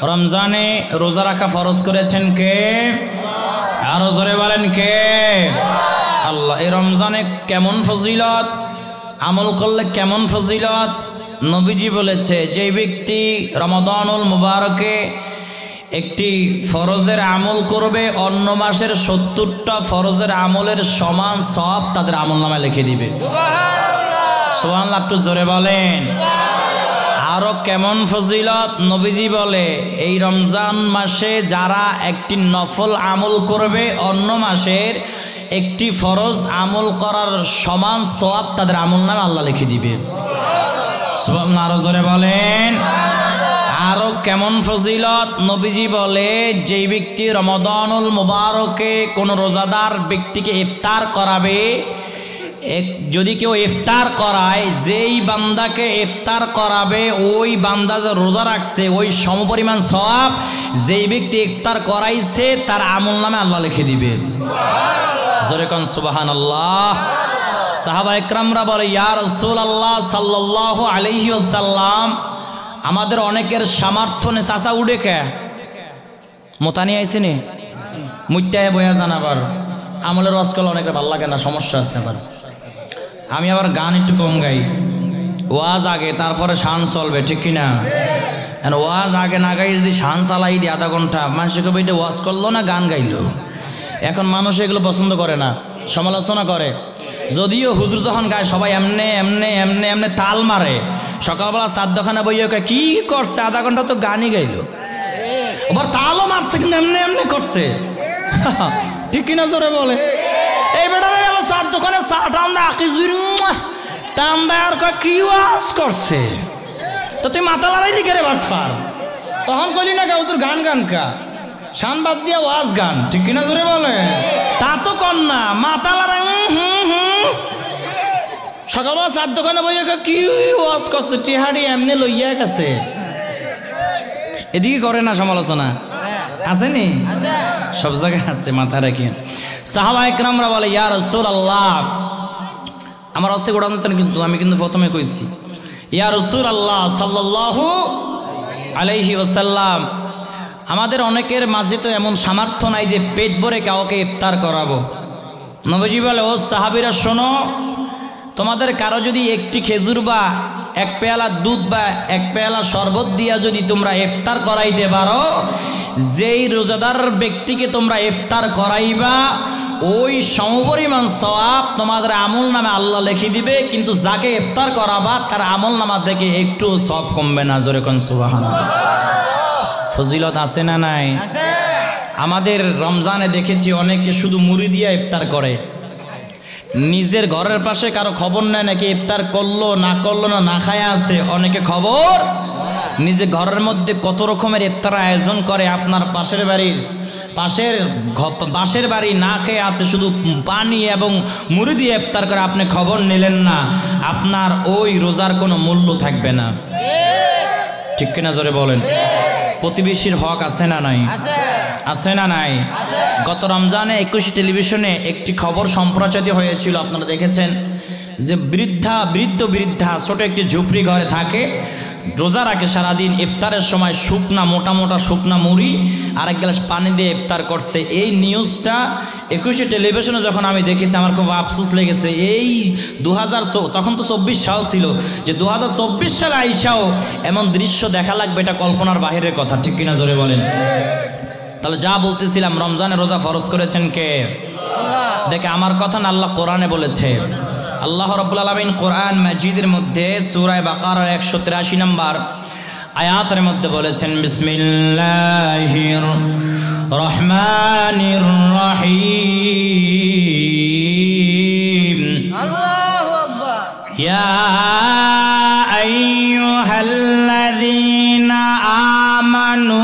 রমজানে রোজা রাখা ফরজ করেছেন কে? আরো জোরে বলেন কে? আল্লাহ। এই রমজানে কেমন ফজিলত, আমল করলে কেমন ফজিলত? নবীজি বলেছে, যে ব্যক্তি রমাদানুল মুবারকে একটি ফরজের আমল করবে, অন্য মাসের ৭০টা ফরজের আমলের সমান সওয়াব তাদের আমলনামায় লিখে দিবে। সুবহানাল্লাহ। একটু জোরে বলেন। আরো কেমন ফজিলত? নবীজি বলে, এই রমজান মাসে যারা একটি নফল আমল করবে, অন্য মাসের একটি ফরজ আমল করার সমান সওয়াব তাদের আমলনামায় আল্লাহ লিখে দিবে। সুবহানাল্লাহ। আরো জোরে বলেন। আরো কেমন ফজিলত? নবীজি বলে, যেই ব্যক্তি রমাদানুল মুবারকে কোন রোজাদার ব্যক্তিকে ইফতার করাবে, যদি কেউ ইফতার করায়, যেই বান্দাকে ইফতার করাবে ওই বান্দা যে রোজা রাখছে ওই সমপরিমাণ সওয়াব যেই ব্যক্তি ইফতার করাইছে তার আমলনামে আল্লাহ লিখে দিবে। জোরে কোন সুবহানাল্লাহ। সাহাবা ইকরামরা বলে, ইয়া রাসূলুল্লাহ সাল্লাল্লাহু আলাইহি ওয়াসাল্লাম, আমাদের অনেকের সামর্থ্য নেই, চাচা উঠে কে মোতানি আইসিনি মুইটায় বয়া জানাবার আমলের রসকল অনেকের ভাল লাগে না, সমস্যা আছে। আবার আমি আবার গান একটু কম গাই, ওয়াজ আগে তারপরে শান চলবে, ঠিক কিনা? ওয়াজ আগে না গাই যদি শান চালাই দিই আধা ঘন্টা, মানুষকে বইটা ওয়াজ করলো না গান গাইলো। এখন মানুষ এগুলো পছন্দ করে না, সমালোচনা করে। যদিও হুজুর যখন গায় সবাই এমনে এমনে এমনে এমনে তাল মারে, সকালবেলা চারদখানা বইয়ে কি করছে, আধা ঘন্টা তো গানই গাইলো, আবার তালও মারছে কিন্তু এমনি এমনি করছে, ঠিক কিনা? জোরে বলে। এই বেটারে আবার চার দোকানে চা টান দেয়, আঁকি জুড়ি টান দেয়, আর কি ওয়াজ করছে, তো তুই মাথা লড়াই লিখে রে বাটফার। তখন কইলি না হুজুর গান গান কা শান বাদ দিয়া ওয়াজ গান, ঠিক কিনা? জোরে বলে। তা তো কর না, মাথা লড়াই সকালবেলা চার দোকানে বইয়ে কি ওয়াজ করছে, টিহাড়ি এমনি লইয়া গেছে। এদিকে করে না সমালোচনা? আসেনি? সব জায়গায় আছে, মাথা রাখি। সাহাবা ইকরামরা বলে, ইয়া রাসূলুল্লাহ, আমার অস্তে গোড়া কিন্তু আমি কিন্তু প্রথমে কইছি, ইয়া রাসূলুল্লাহ সাল্লাল্লাহু আলাইহি ওয়াসাল্লাম, আমাদের অনেকের মাঝে তো এমন সামর্থ্য নাই যে পেট ভরে কাউকে ইফতার করাবো। নবীজি বলে, ও সাহাবীরা শোনো, তোমাদের কারো যদি একটি খেজুর বা এক পেয়ালা দুধ বা এক পেয়ালা শরবত দিয়া যদি তোমরা ইফতার করাইতে পারো, যেই রোজাদার ব্যক্তিকে তোমরা ইফতার করাইবা ওই সমপরিমাণ সওয়াব তোমাদের আমল নামে আল্লাহ লিখে দিবে, কিন্তু যাকে ইফতার করাবা তার আমল নামা থেকে একটু সওয়াব কমবে না। জোরে কোন সুবহানাল্লাহ। ফজিলত আছে না নাই? আমাদের রমজানে দেখেছি অনেকে শুধু মুড়ি দিয়ে ইফতার করে, নিজের ঘরের পাশে কারো খবর নেয় নাকি ইফতার করলো না করলো না, না খায়া আছে। অনেকে খবর নিজে ঘরের মধ্যে কত রকমের ইফতার আয়োজন করে, আপনার পাশের বাড়ি না খেয়ে আছে, শুধু পানি এবং মুড়ি দিয়ে ইফতার করে, আপনি খবর নিলেন না, আপনার ওই রোজার কোনো মূল্য থাকবে না, ঠিক কিনা? জোরে বলেন। প্রতিবেশীর হক আছে না নাই? আছে না নাই? গত রমজানে 21 টেলিভিশনে একটি খবর সম্প্রচারিত হয়েছিল, আপনারা দেখেছেন, যে বৃদ্ধা ছোট একটি ঝুপড়ি ঘরে থাকে, রোজা রাখে সারাদিন, ইফতারের সময় শুকনা মোটা মোটা শুকনা মুড়ি আর এক গ্লাস পানি দিয়ে ইফতার করছে। এই নিউজটা 21 টেলিভিশনে যখন আমি দেখেছি আমার খুব আফসোস লেগেছে। এই 2000 তখন তো 24 সাল ছিল, যে 2024 সালে আইসাও এমন দৃশ্য দেখা লাগবে, এটা কল্পনার বাহিরের কথা, ঠিক কিনা? জোরে বলেন। তাহলে যা বলতেছিলাম, রমজানে রোজা ফরজ করেছেন কে? দেখে আমার কথা না, আল্লাহ কোরআনে বলেছে। আল্লাহ রাব্বুল আলামিন কোরআন মাজিদের মধ্যে সূরা বাকারার 183 নম্বর আয়াতের মধ্যে বলেছেন, বিসমিল্লাহির রহমানির রহিম, আল্লাহু আকবার, ইয়া আইয়ুহাল্লাযীনা আমানু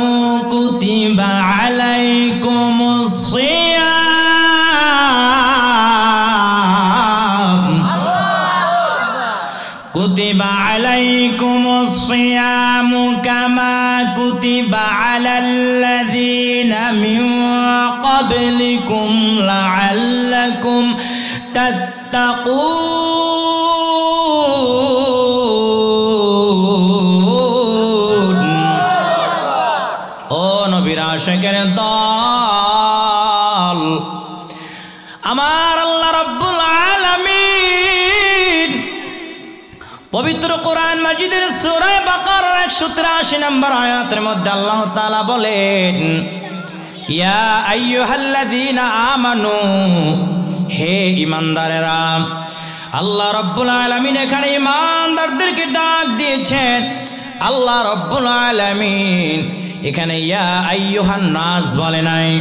কুতিবা আলাইকুমুস সিয়াম, কুতিবা আলাইকুমুস সিয়ামু কামা কুতিবা আলাল্লাযীনা মিন ক্বাবলিকুম লাআল্লাকুম তাত্তাকুন। ও নবীর আশিকের দল, আমার আল্লাহ রাব্বুল আলামিন পবিত্র কোরআন মাজিদের সূরা বাকারার 183 নম্বর আয়াতের মধ্যে আল্লাহ তাআলা বলেন, ইয়া আইয়ুহাল্লাযীনা আমানু, হে ঈমানদারেরা। আল্লাহ রাব্বুল আলামিন এখানে ঈমানদারদেরকে ডাক দিয়েছেন। আল্লাহ রাব্বুল আলামিন এখানে ইয়া আইয়ুহান নাস বলে নাই।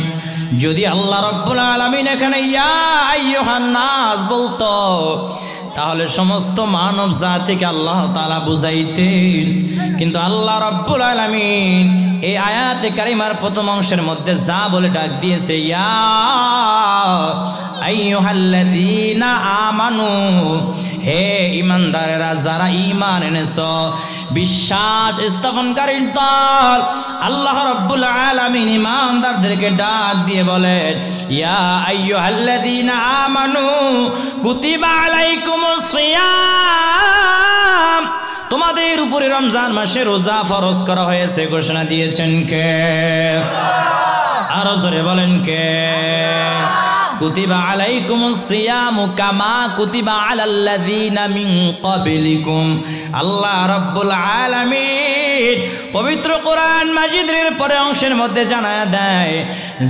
যদি আল্লাহ রাব্বুল আলামিন এখানে ইয়া আইয়ুহান নাস বলতো তাহলে সমস্ত মানব জাতিকে আল্লাহ তাআলা বুঝাইতেন, কিন্তু আল্লাহ রাব্বুল আলামিন এই আয়াতে কারিমার প্রথম অংশের মধ্যে যা বলে ডাক দিয়েছে, ইয়া আইয়ুহাল্লাযীনা আমানু, হে ঈমানদারেরা যারা ঈমান এনেছো, বিশ্বাস স্থাপনকারী দল। আল্লাহ রাব্বুল আলামিন ঈমানদারদেরকে ডাক দিয়ে বলেন, ইয়া আইয়ুহাল্লাযীনা আমানু কুতিবা আলাইকুমুস সিয়াম, তোমাদের উপরে রমজান মাসে রোজা ফরজ করা হয়েছে ঘোষণা দিয়েছেন কে? আরো জোরে বলেন কে? কুতিবা আলাইকুমুস সিয়ামু কামা কুতিবা আলাল্লাযীনা মিন ক্বাবলিকুম। আল্লাহ রাব্বুল আলামিন পবিত্র কোরআন মাজিদের পরে অংশের মধ্যে জানায় দেয়,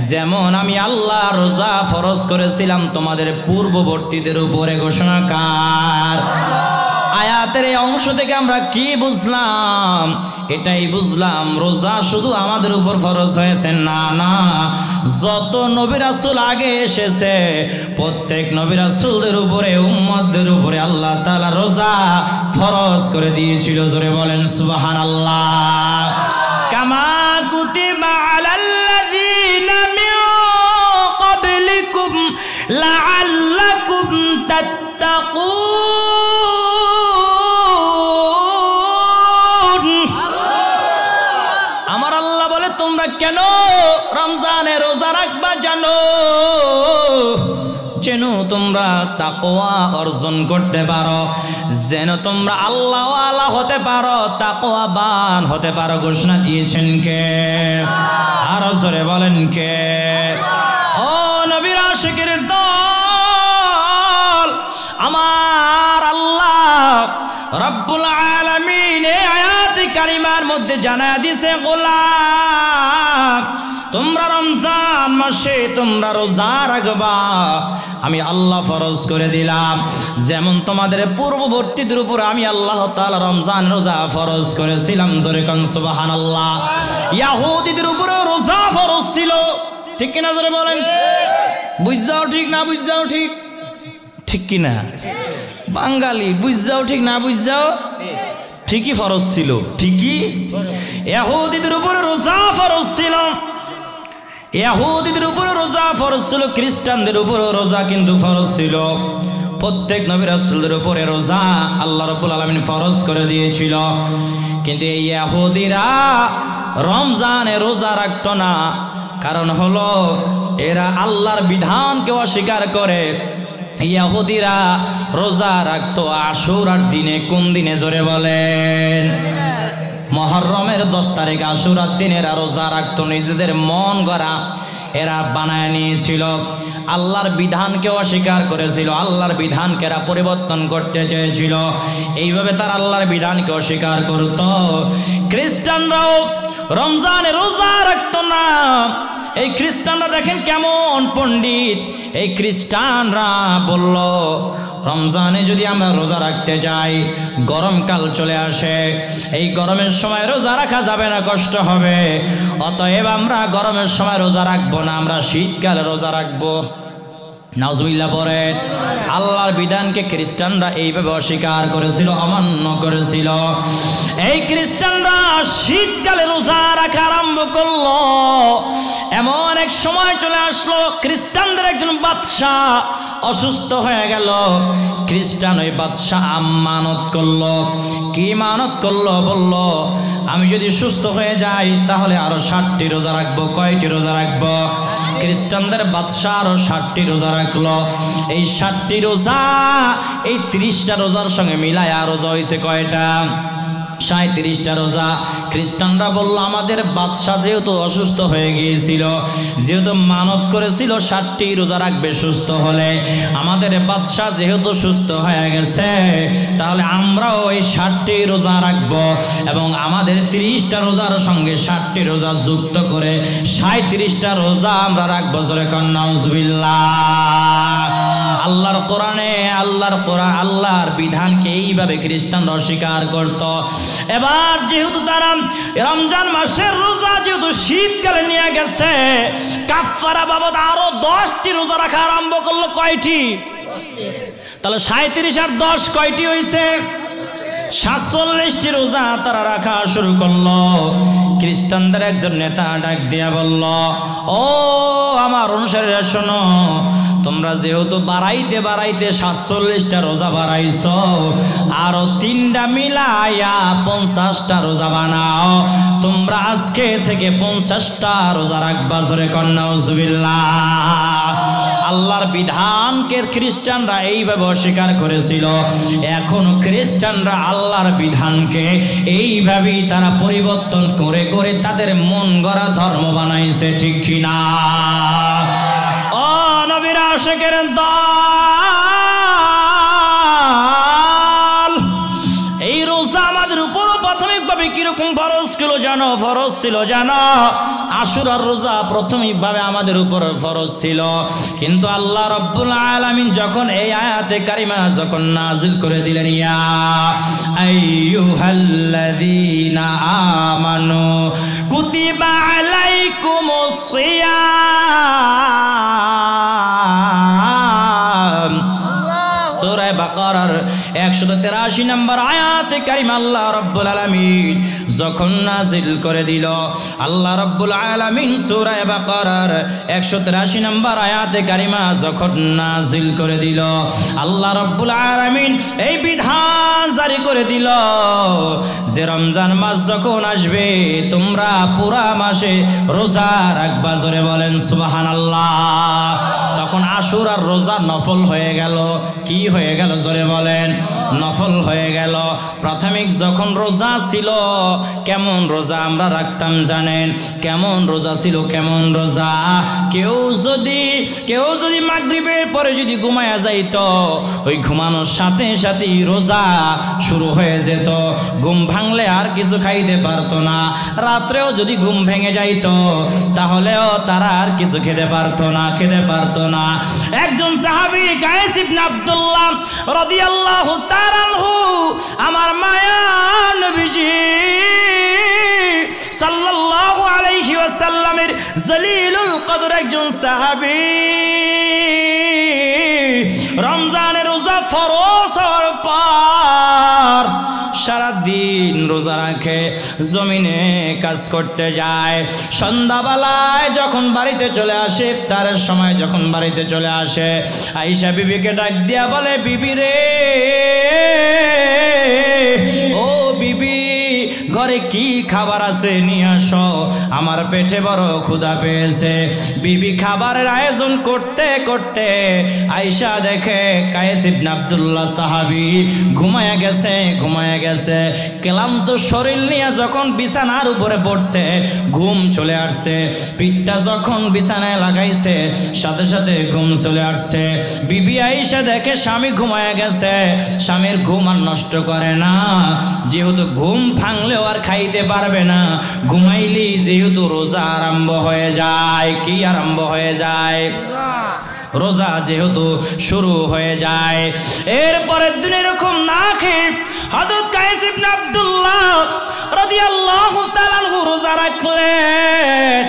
যেমন আমি আল্লাহ রোজা ফরজ করেছিলাম তোমাদের পূর্ববর্তীদের উপরে। ঘোষণাকার আয়াতের এই অংশ থেকে আমরা কি বুঝলাম? এটাই বুঝলাম রোজা শুধু আমাদের উপর ফরজ হয়েছে না, না, যত নবী রাসূল আগে এসেছে প্রত্যেক নবী রাসূলদের উপরে, উম্মতদের উপরে আল্লাহ তাআলা রোজা ফরজ করে দিয়েছিল। জোরে বলেন সুবহানাল্লাহ। কামা কুতিবা আলাল্লাযীনা মিন ক্বাবলিকুম লাআল্লাকুম তাত্তাকুন। আমার আল্লাহ বলে তোমরা কেন রমজানে রোজা রাখবা? জানো যেন তোমরা তাকওয়া অর্জন করতে পারো, যেন তোমরা আল্লাহওয়ালা হতে পারো, তাকওয়াবান হতে পারো। ঘোষণা দিয়েছেন কে? আরো জোরে বলেন কে? ও নবীর আশিকের দল, আমার আল্লাহ রাব্বুল আলামিন এই আয়াত কারিমার মধ্যে জানায়া দিয়েছে, গোলাম তোমরা রমজান মাসে তোমরা রোজা রাখবা, আমি আল্লাহ ফরজ করে দিলাম। যেমন তোমাদের পূর্ববর্তীদের উপর আমি আল্লাহ তাআলা রমজান রোজা ফরজ করেছিলাম। জোরে কোন সুবহানাল্লাহ। ইহুদিদের উপরে রোজা ফরজ ছিল, ঠিক কিনা? জোরে বলেন। বুঝাও ঠিক না বুঝাও ঠিক? ঠিক কিনা? বাঙালি বুঝাও ঠিক না বুঝাও ঠিকই ফরজ ছিল, ঠিকই। ইহুদিদের উপরে রোজা ফরজ ছিল, ইহুদিদের উপরে রোজা ফরজ ছিল, খ্রিস্টানদের উপরে রোজা কিন্তু ফরজ ছিল। প্রত্যেক নবী রাসূলদের উপরে রোজা আল্লাহ রাব্বুল আলামিন ফরজ করে দিয়েছিল। কিন্তু এই ইহুদিরা রমজানে রোজা রাখতো না, কারণ হলো এরা আল্লাহর বিধানকে অস্বীকার করে। ইহুদিরা রোজা রাখতো আশুরার দিনে। কোন দিনে? জোরে বলেন। মুহররমের 10 তারিখ আশুরার দিন এরা রোজা রাখতো। নিজেদের মন গড়া এরা বানায় নিয়েছিল, আল্লাহর বিধানকে অস্বীকার করেছিল, আল্লাহর বিধানকে এরা পরিবর্তন করতে চেয়েছিল। এইভাবে তারা আল্লাহর বিধানকে অস্বীকার করত। খ্রিস্টানরাও রমজানে রোজা রাখতো না। এই খ্রিস্টানরা দেখেন কেমন পণ্ডিত। এই খ্রিস্টানরা বলল, রমজানে যদি আমরা রোজা রাখতে যাই, গরমকাল চলে আসে, এই গরমের সময় রোজা রাখা যাবে না, কষ্ট হবে। অতএব আমরা গরমের সময় রোজা রাখবো না, আমরা শীতকালে রোজা রাখবো। নাউজুবিল্লাহ পড়েন। আল্লাহর বিধানকে খ্রিস্টানরা এইভাবে অস্বীকার করেছিল, অমান্য করেছিল। এই খ্রিস্টানরা শীতকালে রোজা রাখা আরম্ভ করলো। এমন এক সময় চলে আসলো, খ্রিস্টানদের একজন বাদশাহ অসুস্থ হয়ে গেল। খ্রিস্টান ওই বাদশাহ মানত করলো। কি মানত করলো? বলল, আমি যদি সুস্থ হয়ে যাই তাহলে আরো 60টি রোজা রাখবো। কয়টি রোজা রাখবো? খ্রিস্টানদের বাদশাহ আরো 60টি রোজা রাখলো। এই 60টি রোজা এই 30টা রোজার সঙ্গে মিলায় রোজা হয়েছে কয়টা? 37টা রোজা। খ্রিস্টানরা বলল আমাদের বাদশাহ যেহেতু অসুস্থ হয়ে গিয়েছিল, যেহেতু মানত করেছিল 60টি রোজা রাখবে সুস্থ হলে, আমাদের বাদশাহ যেহেতু সুস্থ হয়ে গেছে, তাহলে আমরাও এই 60টি রোজা রাখবো এবং আমাদের 30টা রোজার সঙ্গে 60টি রোজা যুক্ত করে 37টা রোজা আমরা রাখবো। জোরে কন্যা নাউজুবিল্লাহ। আল্লাহর কোরআনে আল্লাহর বিধানকে এইভাবে খ্রিস্টানরা অস্বীকার করত। এবার যেহেতু তারা রমজান মাসের রোজা যেহেতু শীতকালে নিয়ে গেছে, কাফারা বাবদ আরো 10টি রোজা রাখা আরম্ভ করলো। কয়টি? তাহলে 37 আর 10 কয়টি হয়েছে? 47টি রোজা তারা রাখা শুরু করলো। খ্রিস্টানদের একজন নেতা ডাক দিয়া বলল, ও আমার অনুসারীরা শোনো, তোমরা যেহেতু বাড়াইতে 47টা রোজা বাড়াইছো, আরো 3টা মিলাইয়া 50টা রোজা বানাও। তোমরা আজকে থেকে 50টা রোজা রাখবা। জোরে কন্যা নাউজুবিল্লাহ। আল্লাহর বিধানকে খ্রিস্টানরা এইভাবে অস্বীকার করেছিল, এখন খ্রিস্টানরা আল্লাহর বিধানকে এইভাবেই তারা পরিবর্তন করে করে তাদের মন গড়া ধর্ম বানাইছে। ঠিক কিনা? ও নবীর আশিকের দল, এই রোজা আমাদের উপর প্রাথমিকভাবে কিরকম ফরজ ছিল জানো? আশুরার রোজা প্রাথমিকভাবে আমাদের উপর ফরজ ছিল, কিন্তু আল্লাহ রাব্বুল আলামিন যখন এই আয়াতে কারিমা যখন নাজিল করে দিলেন, ইয়া আইয়ুহাল্লাযীনা আমানু কুতিবা আলাইকুমুস সিয়াম, সূরা বাকারার 183 নম্বর আয়াতে কারিমা আল্লাহ রাব্বুল আলামিন যখন নাজিল করে দিল, আল্লাহ রাব্বুল আলামিন সূরা বাকারার 183 নম্বর আয়াতে কারিমা যখন নাজিল করে দিল, আল্লাহ রাব্বুল আলামিন এই বিধান জারি করে দিল যে রমজান মাস যখন আসবে তোমরা পুরা মাসে রোজা রাখবা। জোরে বলেন সুবহানাল্লাহ। তখন আশুরার রোজা নফল হয়ে গেল। কি হয়ে গেল? জোরে বলেন, নফল হয়ে গেল। প্রাথমিক যখন রোজা ছিল, কেমন রোজা আমরা রাখতাম জানেন? কেমন রোজা ছিল? কেমন রোজা? কেউ যদি মাগরিবের পরে যদি ঘুমায়া যাইতো, ওই ঘুমানোর সাথে সাথে রোজা শুরু হয়ে যেত। ঘুম ভাঙলে আর কিছু খাইতে পারতো না। রাত্রেও যদি ঘুম ভেঙে যাইতো, তাহলেও তারা আর কিছু খেতে পারতো না। একজন সাহাবী কায়েস ইবনে আব্দুল্লাহ রাদিয়াল্লাহু তাআলা আনহু, আমার মায়া নবীজি সাল্লাল্লাহু আলাইহি ওয়াসাল্লামের জলিলুল কদর একজন সাহাবী, রমজানের রোজা ফরজ হওয়ার পর সারা দিন রোজা রাখে, জমিনে কাজ করতে যায়। সন্ধ্যাবেলায় যখন বাড়িতে চলে আসে, ইফতারের সময় যখন বাড়িতে চলে আসে, আয়েশা বিবিকে ডাক দিয়া বলে, বিবি রে, ও বিবি, ঘরে কি খাবার আছে নিয়ে আসো, আমার পেটে বড় ক্ষুধা পেয়েছে। বিবি খাবারের আয়োজন করতে করতে আয়েশা দেখে কায়েস ইবনে আব্দুল্লাহ সাহাবী ঘুমায়া গেছে। ক্লান্ত শরীর নিয়ে যখন বিছানার উপরে পড়ছে, ঘুম চলে আসছে। পিঠটা যখন বিছানায় লাগাইছে, সাথে সাথে ঘুম চলে আসছে। বিবি আয়েশা দেখে স্বামী ঘুমায়া গেছে, স্বামীর ঘুম আর নষ্ট করে না, যেহেতু ঘুম ভাঙলেও আর খাইতে পারবে না, ঘুমাইলেই যেহেতু রোজা আরম্ভ হয়ে যায়। কি আরম্ভ হয়ে যায়? রোজা যেহেতু শুরু হয়ে যায়। এরপরের দিন এরকম না খেয়ে হযরত কায়েস ইবনে আব্দুল্লাহ রাদিয়াল্লাহু তাআলা আনহু রোজা রাখলেন।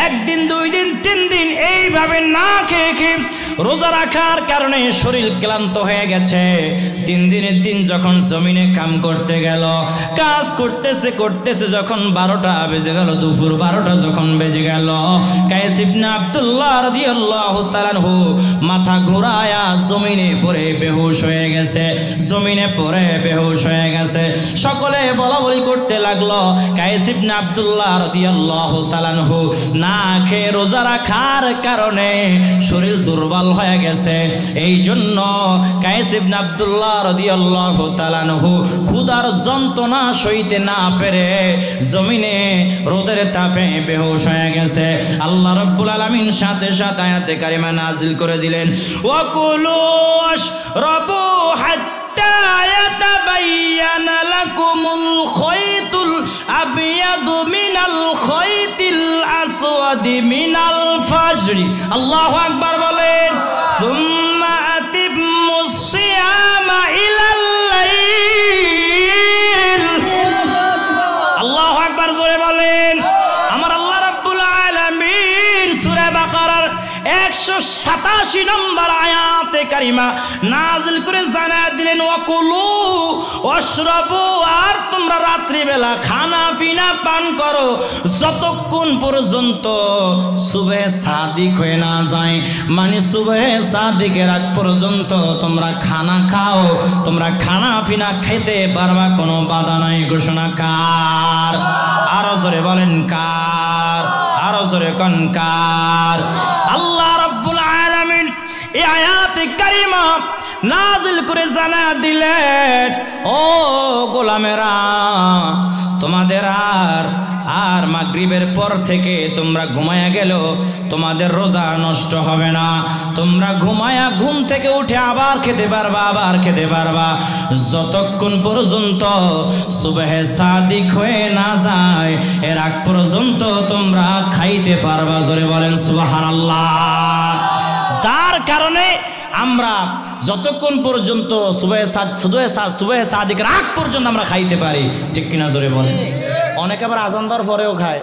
একদিন, 2 দিন, 3 দিন এইভাবে না খেয়ে রোজা রাখার কারণে শরীর ক্লান্ত হয়ে গেছে। 3 দিনের দিন যখন জমিনে কাম করতে গেল, কাজ করতেছে যখন 12টা বেজে গেল, দুপুর 12টা যখন বেজে গেল, কায়েস ইবনে আব্দুল্লাহ রাদিয়াল্লাহু তাআলা আনহু মাথা ঘুরায়া জমিনে পড়ে বেহুশ হয়ে গেছে। সকলে বলাবলি করতে লাগলো, কায়েস ইবনে আব্দুল্লাহ রাদিয়াল্লাহু তাআলা আনহু না খেয়ে রোজা রাখার কারণে শরীর দুর্বল দুর্বল হয়ে গেছে। এই জন্য কায়েস ইবনে আব্দুল্লাহ রাদিয়াল্লাহু তাআলা আনহু ক্ষুধার যন্ত্রণা সইতে না পেরে জমিনে রোদের তাপে বেহুশ হয়ে গেছে। আল্লাহ রাব্বুল আলামিন সাথে সাথে আয়াতে কারিমা নাজিল করে দিলেন, ওয়াকুলু ওয়াশরাবু হাত্তা ইয়াতাবায়্যানা লাকুমুল খায়তুল আবয়াদু মিনাল খায়তিল আসওয়াদি মিনাল ফাজরি। আল্লাহু আকবার বলেন। সুম্মা আতিমুস সিয়ামা ইলাল লাইল। আল্লাহু আকবার জোরে বলেন। আমার আল্লাহ রাব্বুল আলামিন সূরা বাকারার 187 নম্বর আয়াতে কারিমা নাজিল করে জানায় দিলেন, ওয়াকুলু ওয়াশরাবু, আর তোমরা রাত্রিবেলা খানা পিনা পান করো যতক্ষণ পর্যন্ত সুবহে সাদিক হয়ে না যায়। মানে সুবহে সাদিকের আগ পর্যন্ত তোমরা খানা খাও, তোমরা খানা পিনা খেতে পারবা, কোনো বাধা নাই। ঘোষণা কার? আরো জোরে বলেন কার? আরো জোরে কোন কার? আল্লাহ রাব্বুল আলামিন এই আয়াতে কারিমা নাজিল করে জানা দিলেন, ও গোলামেরা, তোমাদের আর মাগরিবের পর থেকে তোমরা ঘুমায়া গেল তোমাদের রোজা নষ্ট হবে না। তোমরা ঘুমায়া ঘুম থেকে উঠে আবার খেতে পারবা, আবার খেতে পারবা, যতক্ষণ পর্যন্ত সুবহে সাদিক হয়ে না যায় এর আগ পর্যন্ত তোমরা খাইতে পারবা। জোরে বলেন সুবহানাল্লাহ। যার কারণে আমরা যতক্ষণ পর্যন্ত সুবহে সাদিকের আগ পর্যন্ত আমরা খাইতে পারি, ঠিক কিনা জোরে বলেন। অনেকে আবার আজান দেওয়ার পরেও খায়,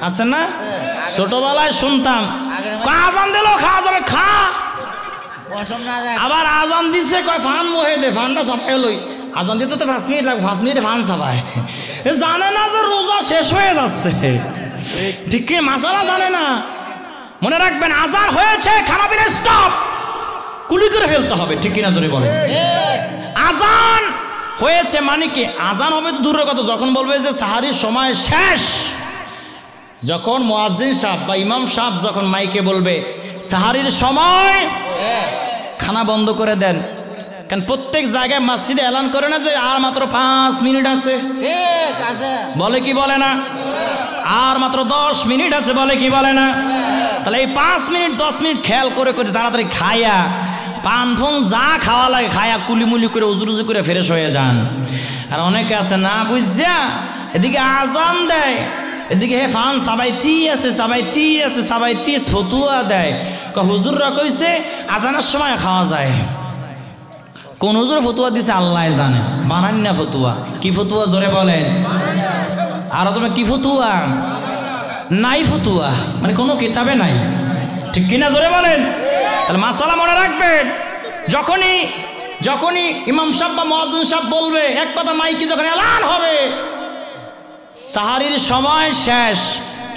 আছে না? ছোটবেলায় শুনতাম আজান দিলেও খাওয়া যাবে, খা। আবার আজান দিচ্ছে কয় ফান মুহে দে, ফানটা চাপাই লই। আজান দিতে তো 5 মিনিট লাগবে, 5 মিনিটে ফান চাপায়। জানে না যে রোজা শেষ হয়ে যাচ্ছে, ঠিক কি মাসালা জানে না। মনে রাখবেন, আজান হয়েছে, খানা পিনা স্টপ, কুলি করে ফেলতে হবে, ঠিক কিনা জোরে বলে। আজান হয়েছে মানে কি? আজান হবে তো দূরের কথা, যখন বলবে যে সাহারির সময় শেষ, যখন মুয়াজ্জিন সাহেব বা ইমাম সাহেব যখন মাইকে বলবে সাহারির সময়, খানা বন্ধ করে দেন। কারণ প্রত্যেক জায়গায় মসজিদে এলান করে না যে আর মাত্র 5 মিনিট আছে, বলে কি বলে না? আর মাত্র 10 মিনিট আছে, বলে কি বলে না? তাহলে এই 5 মিনিট 10 মিনিট খেয়াল করে করে তাড়াতাড়ি খায়া, পান ফোন যা খাওয়া লাগে খায়া কুলিমুলি করে উজুরুজু করে ফ্রেশ হয়ে যান। আর অনেকে আছে না বুঝছা, এদিকে আজান দেয়, এদিকে হে ফান সাবাইতি আছে, সাবাইতি আছে, সাবাইতি ফতুয়া দেয়। হুজুররা কইছে আজানের সময় খাওয়া যায়। কোন হুজুর ফতুয়া দিছে আল্লাহ জানে, বানান না ফতুয়া। কি ফতুয়া জোরে বলেন? আর তুমি কি ফতুয়া? নাই ফতুয়া, মানে কোনো কিতাবে নাই, ঠিক কিনা জোরে বলেন। তাহলে মাসালা মনে রাখবেন, যখনই ইমাম সাহেব বা মুয়াজ্জিন সাহেব বলবে এক কথা, মাইকে যখন এলান হবে সাহারির সময় শেষ,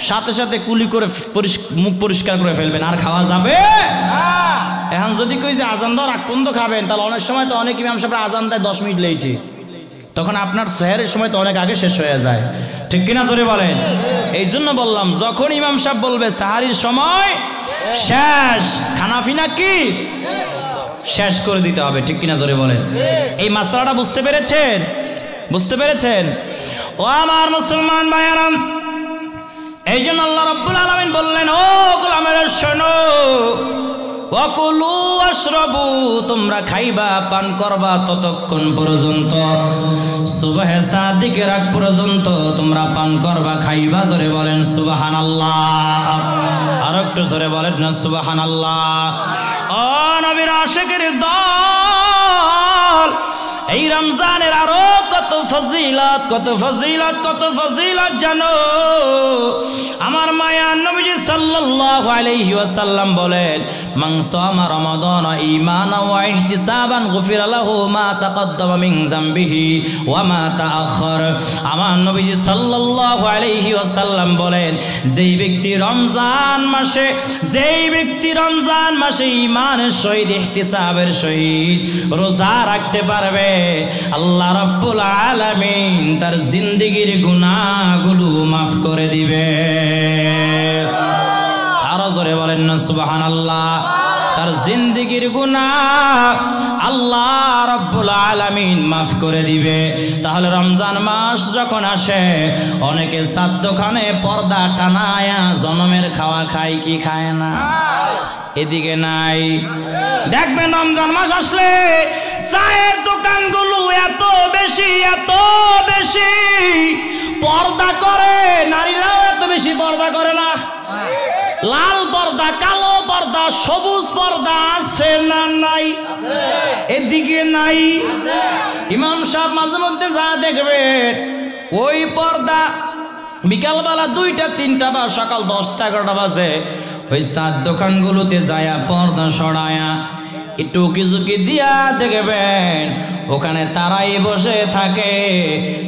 সাথে সাথে কুলি করে মুখ পরিষ্কার করে ফেলবেন, আর খাওয়া যাবে। এখন যদি কই যে আজান দেওয়ার আগ পর্যন্ত খাবেন, তাহলে অনেক সময় তো অনেক ইমাম সাহেবরা আজান দেয় 10 মিনিট লেটে, তখন আপনার সেহরের সময় তো অনেক আগে শেষ হয়ে যায়, ঠিক কিনা জোরে বলেন। এই জন্য বললাম, যখন ইমাম সাহেব বলবে সাহারির সময় শেষ, খানা পিনা কি শেষ করে দিতে হবে, ঠিক কিনা জোরে বলেন। এই মাসলাটা বুঝতে পেরেছেন? বুঝতে পেরেছেন? ও আমার মুসলমান ভাইয়েরা, এই জন্য আল্লাহ রাব্বুল আলামিন বললেন, ও গোলামেরা শোনো, ওয়াকুলু ওয়াশরাবু, তোমরা খাইবা পান করবা ততক্ষণ পর্যন্ত সুবহে সাদিকের আগ পর্যন্ত তোমরা পান করবা, খাইবা। জোরে বলেন সুবহানাল্লাহ। আর একটু জোরে বলেন না সুবহানাল্লাহ। ও নবীর আশিকের দল, এই রমজানের আরো কত ফজিলত, কত ফজিলত, কত ফজিলত জানো। আমার মায়া নবীজি সাল্লাল্লাহু আলাইহি ওয়াসাল্লাম বলেন, মান সামা রমাদান ঈমানান ওয়া ইহতিসাবান গুফিরা লাহু মা তাকদ্দামা মিন যামবিহি ওয়া মা তাআখার। আমার নবীজি সাল্লাল্লাহু আলাইহি ওয়াসাল্লাম বলেন, যেই ব্যক্তি রমজান মাসে ঈমানের সহিত ইহতিসাবের সহিত রোজা রাখতে পারবে, আল্লাহ রাব্বুল আলামিন তার জিন্দেগীর গুনাহগুলো মাফ করে দিবে। আরো জোরে বলেন না সুবহানাল্লাহ। তার জিন্দেগির গুনাহ আল্লাহ রাব্বুল আলামিন মাফ করে দিবে। তাহলে রমজান মাস যখন আসে অনেকে সাদ্দখানে পর্দা টানায়া জনমের খাওয়া খায় কি খায় না? এদিকে নাই। দেখবেন রমজান মাস আসলে চায়ের দোকানগুলো এত বেশি পর্দা করে, নারীরাও এত বেশি পর্দা করে না। লাল পর্দা, কালো পর্দা, সবুজ পর্দা আছে না নাই? এদিকে নাই। ইমাম সাহেব মাঝে মধ্যে যা দেখবেন ওই পর্দা বিকালবেলা 2টা 3টা বা সকাল 10টা 11টা বাজে ওই চার দোকানগুলোতে যায়া পর্দা সরায়া একটু উকি দিয়া দেখবেন ওখানে তারাই বসে থাকে।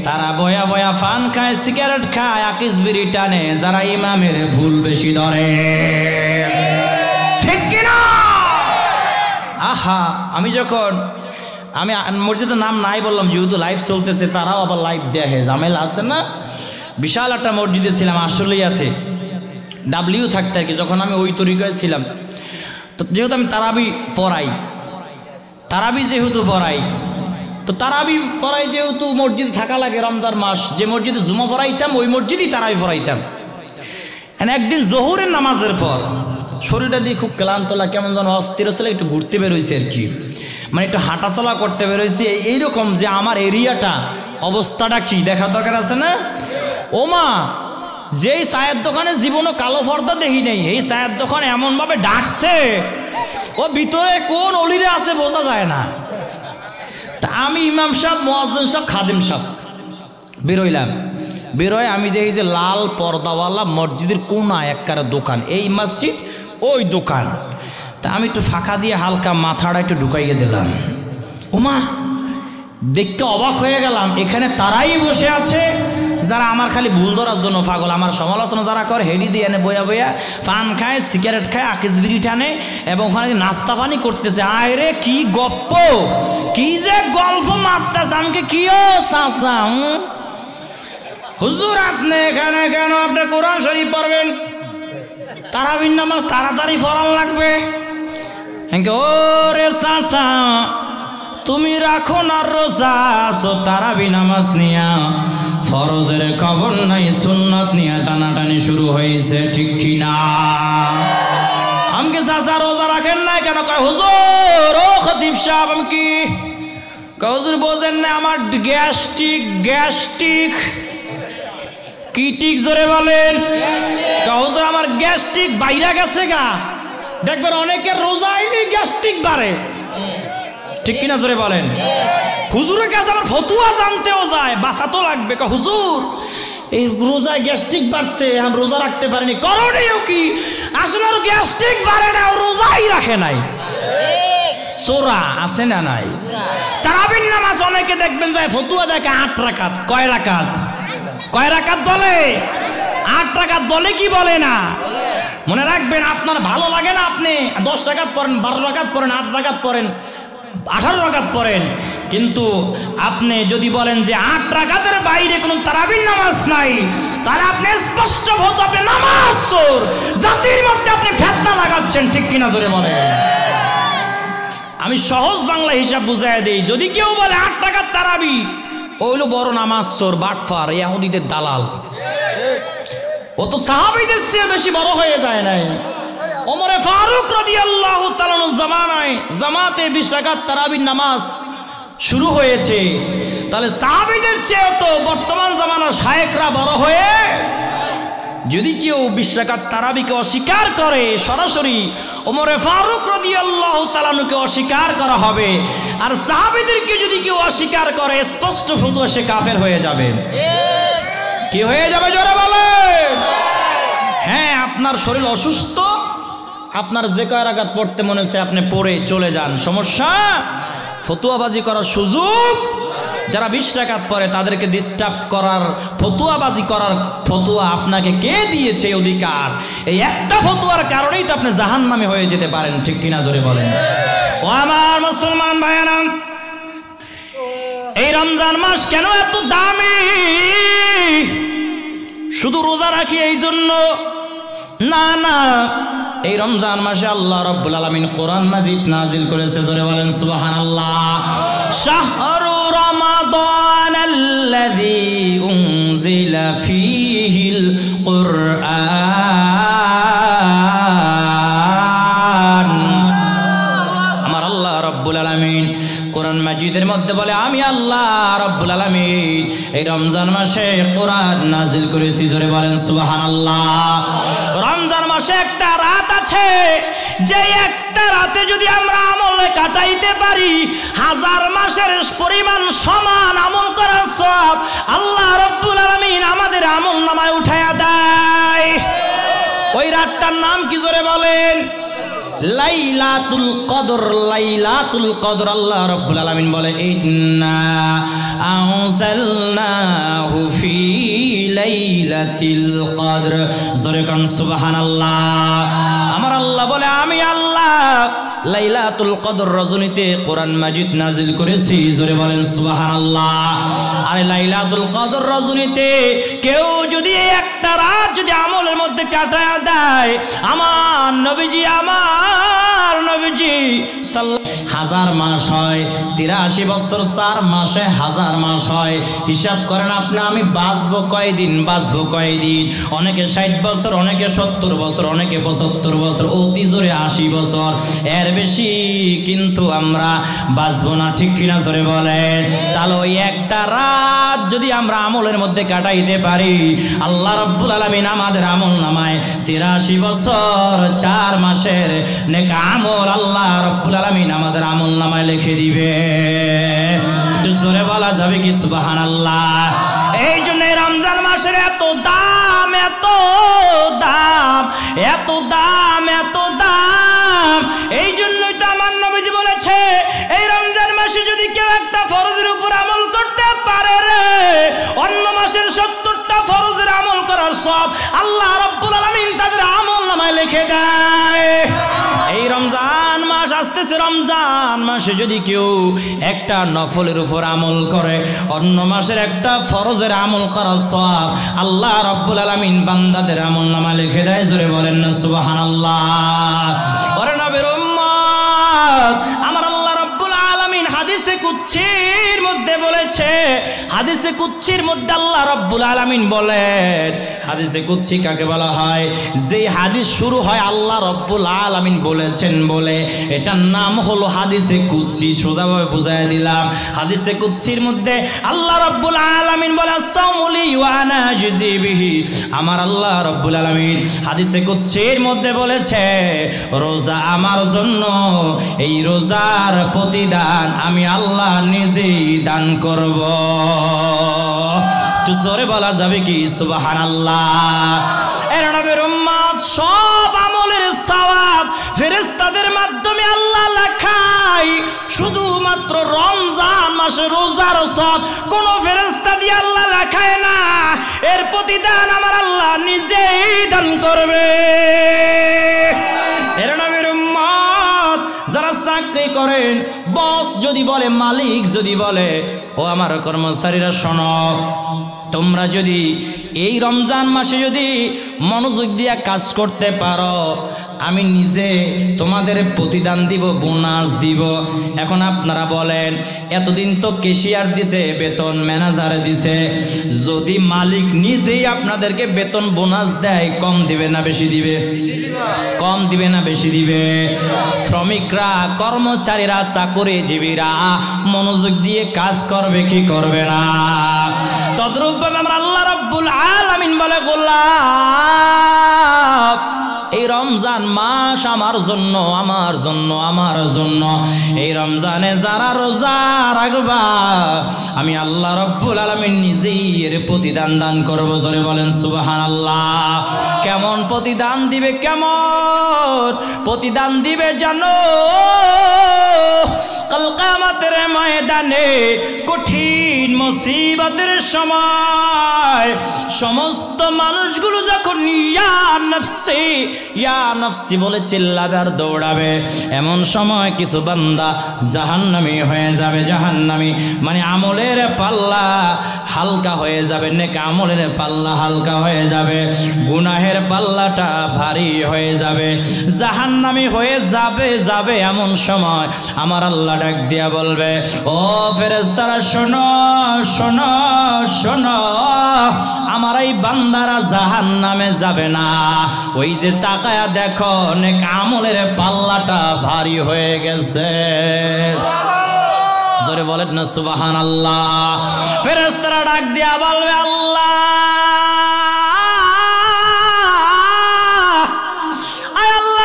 তারা বয়া বয়া পান খায়, সিগারেট খায়, আকিস বিড়ি টানে, যারা ইমামের ভুল বেশি ধরে। ঠিক কিনা? আহা, আমি মসজিদের নাম নাই বললাম যেহেতু লাইভ চলতেছে, তারাও আবার লাইভ দেখে, ঝামেলা আছে না। বিশাল একটা মসজিদে ছিলাম আশুলিয়াতে, ডাব্লিউ থাকতে আর কি। যখন আমি ওই তরিকায় ছিলাম, তো যেহেতু আমি তারাবি যেহেতু পড়াই, তো তারাবি পড়াই যেহেতু মসজিদে থাকা লাগে রমজান মাস, যে মসজিদে জুমা পড়াইতাম ওই মসজিদেই তারাবি পড়াইতাম। একদিন জোহরের নামাজের পর শরীরটা দিয়ে খুব ক্লান্ত লাগে, কেমন যেন অস্থির ছিল, একটু ঘুরতে বেরোইছে আর কি, মানে একটু হাঁটাচলা করতে বেরোইছি। এইরকম যে আমার এরিয়াটা অবস্থাটা কি দেখার দরকার আছে না? ওমা, যেই চায়ের দোকানে জীবনও কালো পর্দা দেখি নেই, এই চায়ের দোকানে এমনভাবে ডাকছে, ও ভিতরে কোন অলিরে আছে বোঝা যায় না। তা আমি ইমাম সাহেব, মুয়াজ্জিন সাহেব, খাদেম সাহেব বেরোয় আমি দেখি যে লাল পর্দাওয়ালা মসজিদের কোনায় একবারে দোকান, এই মসজিদ ওই দোকান। তা আমি একটু ফাঁকা দিয়ে হালকা মাথাটা একটু ঢুকাইয়ে দিলাম। ওমা, দেখতে অবাক হয়ে গেলাম, এখানে তারাই বসে আছে যারা আমার খালি ভুল ধরার জন্য পাগল, আমার সমালোচনা যারা করে হেডি দিয়ে এনে বয়া বয়া পান খায়, সিগারেট খায়, আকিস বিড়ি টানে এবং ওখানে নাস্তা পানি করতেছে। আয় রে, কি গপ্প, কি যে গল্প মারতেছে। আমাকে কি ও চাচা, হুজুর আপনি এখানে কেন? আপনি কোরআন শরীফ পড়বেন, তারাবির নামাজ তাড়াতাড়ি পড়ান লাগবে। ও রে চাচা, তুমি রাখো না রোজা, তারাবি নামাজ নিয়া ফরজের খবর নাই, সুন্নাত নিয়ে টানাটানি শুরু হয়েছে। ঠিক কিনা? আমাকে চাচা রোজা রাখেন না কেন? কয় হুজুর, ও খতিব সাহেব, আমি কি হুজুর বোঝেন না, আমার গ্যাস্ট্রিক কি ঠিক জোরে বলেন? হুজুর আমার গ্যাস্ট্রিক বাইরে গেছে গা। দেখবেন অনেকের রোজা আইলে গ্যাস্ট্রিক বাড়ে। ঠিক কিনা জোরে বলেন? হুজুরের কাছে আমার ফতুয়া জানতেও যায়, বাঁচাতো লাগবে। হুজুর এই রোজায় গ্যাস্ট্রিক বাড়ছে, আমি রোজা রাখতে পারিনি। করণীয় কি? আসলে আর গ্যাস্ট্রিক বাড়ে না, রোজাই রাখে নাই। সোরা আছে না নাই? তারাবির নামাজ অনেকে দেখবেন যায় ফতুয়া দেখে 8 রাকাত। কয় রাকাত বলে? 8 রাকাত বলে কি বলে না? মনে রাখবেন, আপনার ভালো লাগে না আপনি 10 রাকাত পড়েন, 12 রাকাত পড়েন, 8 রাকাত পড়েন, 18 রাকাত পড়েন, কিন্তু আপনি যদি বলেন যে 8 রাকাতের বাইরে কোনো তারাবির নামাজ নাই, তাহলে আপনি স্পষ্ট বলতে আপনি নামাজ চোর, জাতির মধ্যে আপনি ফিতনা লাগাচ্ছেন। ঠিক কিনা জোরে বলেন? আমি সহজ বাংলা হিসাব বুঝাই দেই, যদি কেউ বলে 8 রাকাত তারাবি, ওইলো বড় নামাজ চোর, বাটফার, ইহুদিদের দালাল। ও তো সাহাবীদের চেয়ে বেশি বড় হয়ে যায় নাই। ওমরে ফারুক রাদিয়াল্লাহু তাআলা জামানায় জামাতে 20 রাকাত তারাবির নামাজ শুরু হয়েছে। তাহলে সাহাবীদের চেয়ে তো বর্তমান জামানার শায়েখরা বড় হয়ে, যদি কেউ 20 রাকাত তারাবিকে অস্বীকার করে, সরাসরি ওমরে ফারুক রাদিয়াল্লাহু তাআলাকে অস্বীকার করা হবে। আর সাহাবীদেরকে যদি কেউ অস্বীকার করে, স্পষ্ট ফতোয়া, সে কাফের হয়ে যাবে। কি হয়ে যাবে জোরে বলেন? হ্যাঁ, আপনার শরীর অসুস্থ, আপনার যে কয় রাকাত পড়তে মনে হচ্ছে আপনি পড়ে চলে যান, সমস্যা। ফতুয়াবাজি করার সুযোগ, যারা 20 রাকাত পড়ে তাদেরকে ডিস্টার্ব করার, ফতুয়াবাজি করার ফতুয়া আপনাকে কে দিয়েছে অধিকার? এই একটা ফতুয়ার কারণেই তো আপনি জাহান্নামে হয়ে যেতে পারেন। ঠিক কিনা জোরে বলেন? ও আমার মুসলমান ভাইয়েরা, এই রমজান মাস কেন এত দামি? শুধু রোজা রাখি এই জন্য? না না, এই রমজান মাসে আল্লাহ রাব্বুল আলামিন কোরআন মাজিদ নাজিল করেছে, জোরে বলেন সুবহানাল্লাহ। শাহরু রমাদানাল্লাযী উনজিলা ফীহিল কুরআন। আমার আল্লাহ রাব্বুল আলামিন কোরআন মাজিদের মধ্যে বলে, আমি আল্লাহ রাব্বুল আলামিন এই রমজান মাসে কোরআন নাজিল করেছি, জোরে বলেন সুবহানাল্লাহ। রমজান মাসে একটা রাত আছে, যে একটা রাতে যদি আমরা আমলে কাটাইতে পারি, 1000 মাসের পরিমাণ সমান আমল করার সওয়াব আল্লাহ রাব্বুল আলামিন আমাদের আমল নামায় উঠায়া দেয়। ওই রাতটার নাম কি, জোরে বলেন? লাইলাতুল কদর। লাইলাতুল কদর আল্লাহ রাব্বুল আলামিন বলে, ইন্না আনজালনাহু ফি লাইলাতিল কদর। জোরে কোন সুবহানাল্লাহ। আমার আল্লাহ বলে, আমি আল্লাহ লাইলাতুল কদর রজনীতে কোরআন মাজিদ নাজিল করেছি, জোরে বলেন সুবহানাল্লাহ। আরে লাইলাতুল কদর রজনীতে কেউ যদি একটা রাত যদি আমলের মধ্যে কাটায় দেয়, আমার নবীজি 1000 মাস হয়, 83 বছর 4 মাসে 1000 মাস হয়। হিসাব করেন আপনি আমি বাঁচবো কয়দিন, বাঁচবো কয়দিন? অনেকে 60 বছর, অনেকে 70 বছর, অনেকে 75 বছর, অতি জোরে 80 বছর, এর বেশি কিন্তু আমরা বাঁচবো না, ঠিক কিনা জোরে বলেন? তাহলে ওই একটা রাত যদি আমরা আমলের মধ্যে কাটাইতে পারি, আল্লাহ রাব্বুল আলামিন আমাদের আমল নামায় 83 বছর 4 মাসের নেক আমল আল্লাহ রাব্বুল আলামিন আমাদের আমল নামায় লিখে দিবে। একটু জোরে বলা যাবে কি সুবহানাল্লাহ? এই জন্য রমজান মাসের এত দাম, এত দাম, এত দাম, এত দাম। এই জন্যই তো আমার নবীজি বলেছে, এই রমজান মাসে যদি কেউ একটা ফরজের উপর আমল করতে পারে রে, অন্য মাসের 70টা ফরজের আমল করার সব আল্লাহ রাব্বুল আলামিন তাদের আমল নামায় লিখে দেয়। এই রমজান মাস আসতেছে, রমজান মাসে যদি কেউ একটা নফলের উপর আমল করে, অন্য মাসের একটা ফরজের আমল করার সওয়াব আল্লাহ রাব্বুল আলামিন বান্দাদের আমল নামায় লিখে দেয়, জোরে বলেন না সুবহানাল্লাহ। ওরে নবীর উম্মত, আমার আল্লাহ রাব্বুল আলামিন হাদিসে কুদসির মধ্যে বলেছে, হাদিসে কুদসির মধ্যে আল্লাহ রাব্বুল আলামিন বলেন, হাদিসে কুদসি কাকে বলা হয়? যে হাদিস শুরু হয় আল্লাহ রাব্বুল আলামিন বলেছেন বলে, এটার নাম হলো হাদিসে কুদসি। সোজাভাবে বুঝাই দিলাম, হাদিসে কুদসির মধ্যে আল্লাহ রাব্বুল আলামিন বলে, আস-সাওমুলি ওয়া আনা আজজি বিহি। আমার আল্লাহ রাব্বুল আলামিন হাদিসে কুদসির মধ্যে বলেছে, রোজা আমার জন্য, এই রোজার প্রতিদান আমি আল্লাহ নিজেই দান করব। একটু জোরে বলা যাবে কি সুবহানাল্লাহ? এর নবীর উম্মত, সব আমলের সওয়াব ফেরেশতাদের মাধ্যমে আল্লাহ লেখায়, শুধুমাত্র রমজান মাসে রোজার সওয়াব কোন ফেরেশতা দিয়ে আল্লাহ লেখায় না, এর প্রতিদান আমার আল্লাহ নিজেই দান করবে। এর নবীর উম্মত, যারা চাকরি করেন, বস যদি বলে, মালিক যদি বলে, ও আমার কর্মচারীরা শোনো, তোমরা যদি এই রমজান মাসে যদি মনোযোগ দিয়ে কাজ করতে পারো, আমি নিজে তোমাদের প্রতিদান দিব, বোনাস দিব। এখন আপনারা বলেন, এতদিন তো ক্যাশিয়ার দিছে বেতন, ম্যানেজার দিছে, যদি মালিক নিজেই আপনাদেরকে বেতন বোনাস দেয়, কম দিবে না বেশি দিবে? কম দিবে না বেশি দিবে? শ্রমিকরা, কর্মচারীরা, চাকরিজীবীরা মনোযোগ দিয়ে কাজ করবে কি করবে না? তদ্রূপভাবে আমরা আল্লাহ রাব্বুল আলামিন বলে, গোলাম, এই রমজান মাস আমার জন্য, আমার জন্য, আমার জন্য। এই রমজানে যারা রোজা রাখবা, আমি আল্লাহ রাব্বুল আলামিন নিজেই এর প্রতিদান দান করব, জোরে বলেন সুবহানাল্লাহ। কেমন প্রতিদান দিবে? কেমন প্রতিদান দিবে জানো? কাল কিয়ামতের ময়দানে, কঠিন মুসিবতের সময় সমস্ত মানুষগুলো যখন ইয়া নফসি নাফসি ইয়া নাফসি বলে চিল্লাবে আর দৌড়াবে। এমন সময় কিছু বান্দা জাহান্নামী হয়ে যাবে। জাহান্নামী মানে আমলের পাল্লা হালকা হয়ে যাবে, নেক আমলের পাল্লা হালকা হয়ে যাবে, গুনাহের পাল্লাটা ভারী হয়ে যাবে, জাহান্নামী হয়ে যাবে। এমন সময় আমার আল্লাহ ডাক দিয়া বলবে, ও ফেরেশতারা শোনো শোনো শোনো, আমার এই বান্দারা জাহান্নামে যাবে না। ওই যে তাকায়া দেখো নেক আমলের পাল্লাটা ভারী হয়ে গেছে। জোরে বলেন না সুবহানাল্লাহ। ফেরেশতারা ডাক দিয়া বলবে, আল্লাহ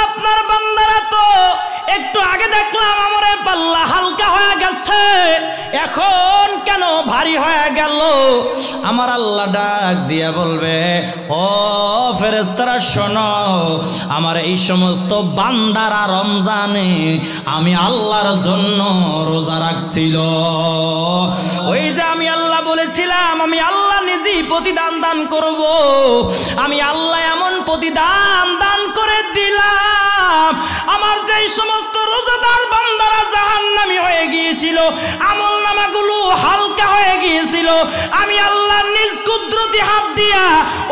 আপনার বান্দারা তো একটু আগে দেখলাম আমলের পাল্লা হালকা হয়ে গেছে, এখন কেন ভারী হয়ে গেল? আমার আল্লাহ ডাক দিয়া বলবে, ও ফেরেশতারা শোনো, আমার এই সমস্ত বান্দারা রমজানে আমি আল্লাহর জন্য রোজা রাখছিল। ওই যে আমি আল্লাহ বলেছিলাম আমি আল্লাহ নিজেই প্রতিদান দান করব, আমি আল্লাহ এমন প্রতিদান দান করে দিলাম, আমার যে সমস্ত রোজাদার বান্দারা জাহান্নামী হয়ে গিয়েছিল, আমল নামাগুলো হালকা হয়ে গিয়েছিল, আমি আল্লাহ নিজ কুদরতি হাত দিয়া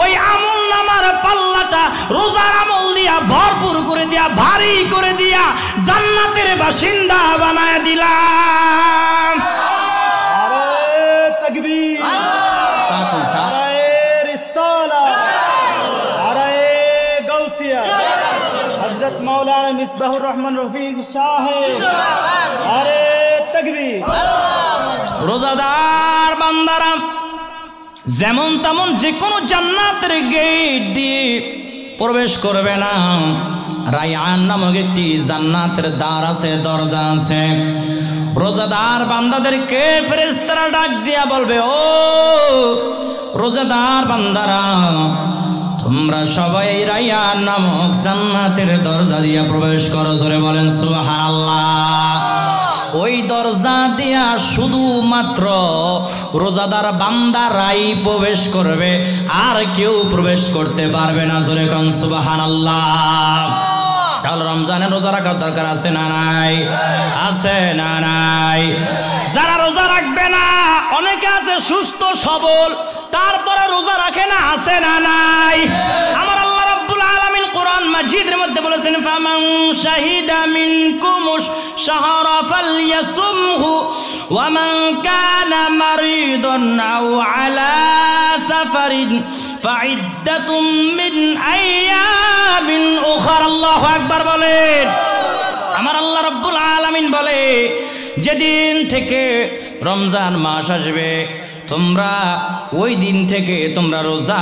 ওই আমল নামার পাল্লাটা রোজার আমল দিয়া ভরপুর করে দিয়া ভারী করে দিয়া জান্নাতের বাসিন্দা বানায় দিলাম। আরে তাকবীর, আরে রিসালা, আরে গাউসিয়া, হযরত মাওলানা মিসবাহুর রহমান রফিক সাহেব, আরে তাকবীর। রোজাদার বান্দারা যেমন তেমন যে কোনো জান্নাতের গেট দিয়ে প্রবেশ করবে না। রায়্যান নামক একটি জান্নাতের দ্বার আছে, দরজা আছে। রোজাদার বান্দাদেরকে ফেরেশতারা ডাক দিয়া বলবে, ও রোজাদার বান্দারা, তোমরা সবাই রায়্যান নামক জান্নাতের দরজা দিয়ে প্রবেশ করো। জোরে বলেন সুবহানাল্লাহ। ওই দরজা দিয়া শুধুমাত্র রোজাদার বান্দারাই প্রবেশ করবে, আর কেউ প্রবেশ করতে পারবে না। জোরে কোন সুবহানাল্লাহ। তাহলে রমজানে রোজা রাখার দরকার আছে না নাই? আছে না নাই? যারা রোজা রাখবে না, অনেকে আছে সুস্থ সবল তারপরে রোজা রাখে না, আছে না নাই? আমার আল্লাহ রাব্বুল আলামিন কোরআন মাজিদের মধ্যে বলেছেন, ফামান শাহিদা মিনকুমুশ শাহরা ফালইয়াসুমহু ওয়া মান কানা মারিদান আও আলা সাফারিন ফাইদ্দাতুম মিন আইয়ামিন উখরা। আল্লাহু আকবার বলেন। আমার আল্লাহ রাব্বুল আলামিন বলে, যেদিন থেকে রমজান মাস আসবে তোমরা ওই দিন থেকে তোমরা রোজা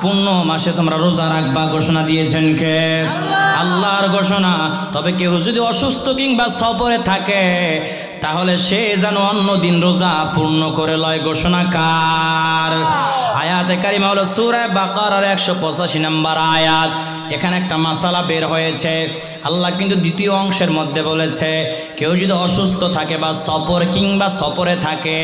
পূর্ণ মাসে তোমরা রোজা রাখবা। ঘোষণা দিয়েছেন কে? আল্লাহর ঘোষণা। তবে কেউ যদি অসুস্থ কিংবা সফরে থাকে তাহলে সে যেন অন্য দিন রোজা পূর্ণ করে লয়। ঘোষণা কার? আয়াতে কারিমা হলো সূরা বাকারার 185 নম্বর আয়াত। এখানে একটা মাসালা বের হয়েছে। আল্লাহ কিন্তু দ্বিতীয় অংশের মধ্যে বলেছে, কেউ যদি অসুস্থ থাকে বা সফর কিংবা সফরে থাকে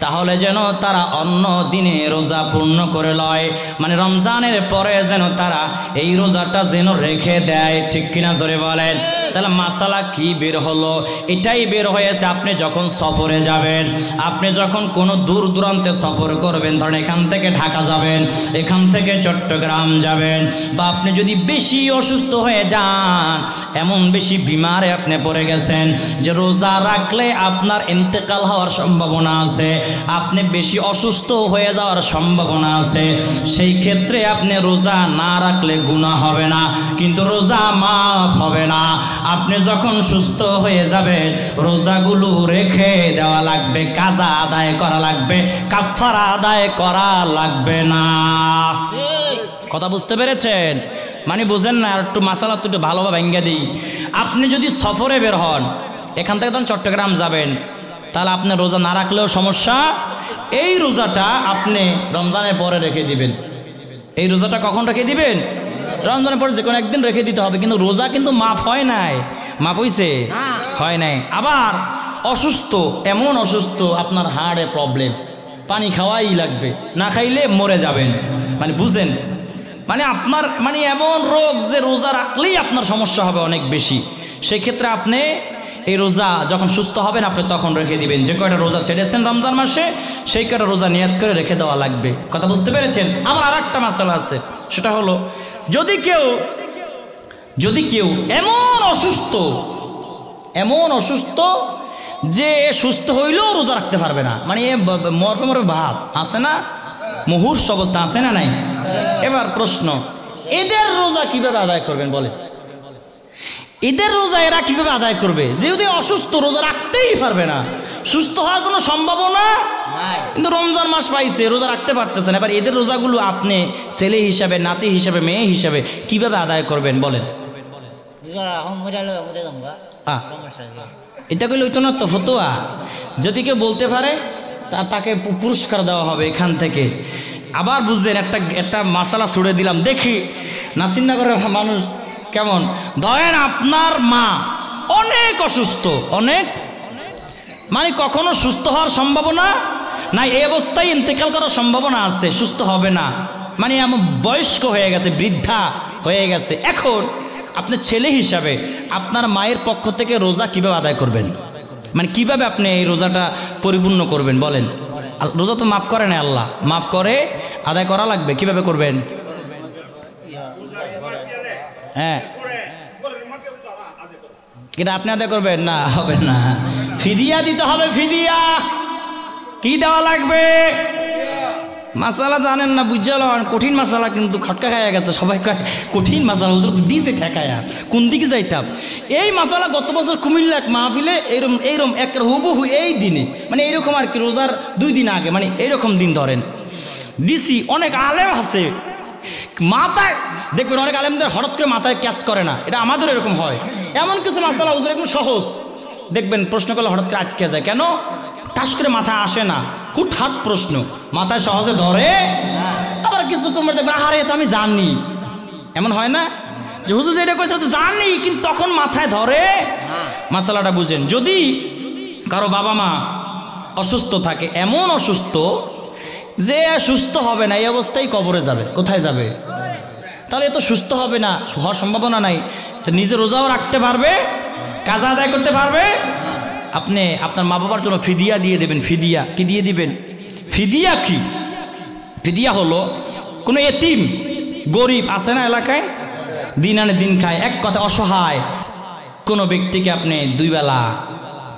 তাহলে যেন তারা অন্য দিনে রোজা পূর্ণ করে লয়, মানে রমজানের পরে যেন তারা এই রোজাটা যেন রেখে দেয়। ঠিক কিনা জোরে বলেন। তাহলে মাসালা কি বের হলো? এটাই বের হয়েছে, আপনি যখন সফরে যাবেন, আপনি যখন কোনো দূর দূরান্তে সফর করবেন, ধরেন এখান থেকে ঢাকা যাবেন, এখান থেকে চট্টগ্রাম যাবেন, বা আপনি যদি বেশি অসুস্থ হয়ে যান, এমন বেশি বিমারে আপনি পড়ে গেছেন যে রোজা রাখলে আপনার ইন্তেকাল হওয়ার সম্ভাবনা আছে, আপনি বেশি অসুস্থ হয়ে যাওয়ার সম্ভাবনা আছে, সেই ক্ষেত্রে আপনি রোজা না রাখলে গুনাহ হবে না, কিন্তু রোজা মাফ হবে না। আপনি যখন সুস্থ হয়ে যাবেন রোজাগুলো রেখে দেওয়া লাগবে, কাজা আদায় করা লাগবে, কাফারা আদায় করা লাগবে না। কথা বুঝতে পেরেছেন? মানে বুঝেন না, আর একটু মাসালা একটু ভালোভাবে ভেঙে দিই। আপনি যদি সফরে বের হন, এখান থেকে তখন চট্টগ্রাম যাবেন, তাহলে আপনি রোজা না রাখলেও সমস্যা। এই রোজাটা আপনি রমজানের পরে রেখে দিবেন। এই রোজাটা কখন রেখে দিবেন? রমজানের পরে যে কোনো একদিন রেখে দিতে হবে, কিন্তু রোজা কিন্তু মাফ হয় নাই। মাফ হইছে? হয় নাই। আবার অসুস্থ, এমন অসুস্থ আপনার হার্টে প্রবলেম, পানি খাওয়াই লাগবে, না খাইলে মরে যাবেন। মানে বুঝেন, মানে আপনার মানে এমন রোগ যে রোজা রাখলেই আপনার সমস্যা হবে অনেক বেশি, সেই ক্ষেত্রে আপনি এই রোজা যখন সুস্থ হবেন আপনি তখন রেখে দিবেন। যে কয়টা রোজা ছেড়েছেন রমজান মাসে সেই কয়টা রোজা নিয়ত করে রেখে দেওয়া লাগবে। কথা বুঝতে পেরেছেন? আবার আর একটা মাসালা আছে, সেটা হলো যদি কেউ এমন অসুস্থ যে সুস্থ হইলেও রোজা রাখতে পারবে না, মানে মরবে ভাব আছে না, মুহূর্ত অবস্থা আছে না নাই? এবার প্রশ্ন, এদের রোজা কিভাবে আদায় করবেন বলে? এদের রোজা এরা কিভাবে আদায় করবে? যেহেতু অসুস্থ, রোজা রাখতেই পারবে না, সুস্থ হওয়ার কোনো সম্ভাবনা কিন্তু রমজান মাস পাইছে, রোজা রাখতে পারতেছেন। এবার এদের রোজাগুলো আপনি ছেলে হিসাবে, নাতি হিসাবে, মেয়ে হিসাবে কিভাবে আদায় করবেন বলেন? এটা কইলে হইতো না তো ফতোয়া। যদি কেউ বলতে পারে তাকে পুরস্কার দেওয়া হবে এখান থেকে। আবার বুঝলেন, একটা মাসালা ছুড়ে দিলাম, দেখি নাসিরনগরের মানুষ কেমন। ধরেন আপনার মা অনেক অসুস্থ, অনেক মানে কখনো সুস্থ হওয়ার সম্ভাবনা নাই, এই অবস্থায় ইন্তেকাল করার সম্ভাবনা আছে, সুস্থ হবে না, মানে এমন বয়স্ক হয়ে গেছে, বৃদ্ধা হয়ে গেছে। এখন আপনি ছেলে হিসাবে আপনার মায়ের পক্ষ থেকে রোজা কিভাবে আদায় করবেন? মানে কিভাবে আপনি এই রোজাটা পরিপূর্ণ করবেন বলেন? রোজা তো মাফ করে না আল্লাহ, মাফ করে, আদায় করা লাগবে। কিভাবে করবেন? হ্যাঁ, এটা আপনি আদায় করবেন না, হবে না, ফিদিয়া দিতে হবে। ফিদিয়া কি দেওয়া লাগবে? মাসালা জানেন না, বুঝাল কঠিন মাসালা, কিন্তু খটকা খাইয়া গেছে সবাই, কয় কঠিন মাসালা হুজুর দিয়েছে ঠেকায়া, কোন দিকে যাইতাম? এই মাসালা গত বছর কুমিল্লা এক মাহফিলে এইরকম এক হুবহু এই দিনে, মানে এইরকম আর কি, রোজার 2 দিন আগে, মানে এইরকম দিন ধরেন দিছি। অনেক আলেম আছে মাথায়, দেখবেন অনেক আলেমদের হঠাৎ করে মাথায় ক্যাচ করে না, এটা আমাদের এরকম হয়। এমন কিছু মাসালা হুজুর একদম সহজ, দেখবেন প্রশ্ন করলে হঠাৎ করে আটকে যায়, কেন টাস করে মাথায় আসে না, হুটহাট প্রশ্ন মাথায় সহজে ধরে। আবার কিছু কমে দেখবেন আরে তো আমি জানি, এমন হয় না যে হুজুর যেটা কইছে তো জানি, কিন্তু তখন মাথায় ধরে। মাসালাটা বুঝেন, যদি কারো বাবা মা অসুস্থ থাকে, এমন অসুস্থ যে সুস্থ হবে না, এই অবস্থায় কবরে যাবে, কোথায় যাবে? তাহলে এ তো সুস্থ হবে না, হওয়ার সম্ভাবনা নাই, তো নিজে রোজাও রাখতে পারবে, কাজা আদায় করতে পারবে। আপনি আপনার মা বাবার জন্য ফিদিয়া দিয়ে দেবেন। ফিদিয়া কি দিয়ে দিবেন? ফিদিয়া কি? ফিদিয়া হলো কোনো এতিম গরিব আছে না এলাকায়, দিন আনে দিন খায়, এক কথা অসহায় কোনো ব্যক্তিকে আপনি 2 বেলা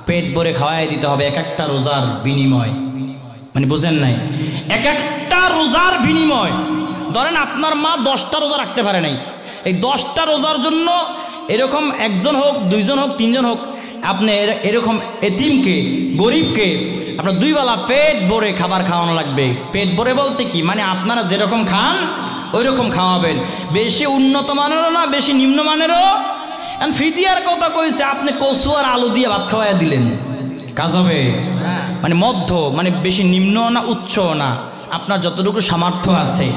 পেট ভরে খাওয়াই দিতে হবে, এক একটা রোজার বিনিময়। মানে বুঝেন নাই? এক একটা রোজার বিনিময়। ধরেন আপনার মা 10টা রোজা রাখতে পারে নাই, এই 10টা রোজার জন্য এরকম একজন হোক, 2 জন হোক, 3 জন হোক, আপনি এরকম এতিমকে, গরিবকে আপনার 2 বেলা পেট ভরে খাবার খাওয়ানো লাগবে। পেট ভরে বলতে কি, মানে আপনারা যেরকম খান ওই রকম খাওয়াবেন, বেশি উন্নত মানেরও না, বেশি নিম্নমানেরও। ফিদিয়ার কথা কইছে, আপনি কচু আর আলু দিয়ে ভাত খাওয়াই দিলেন, কাজ হবে? মানে মধ্য, মানে বেশি নিম্ন না, উচ্চ না, আপনার যতটুকু সামর্থ্য আছে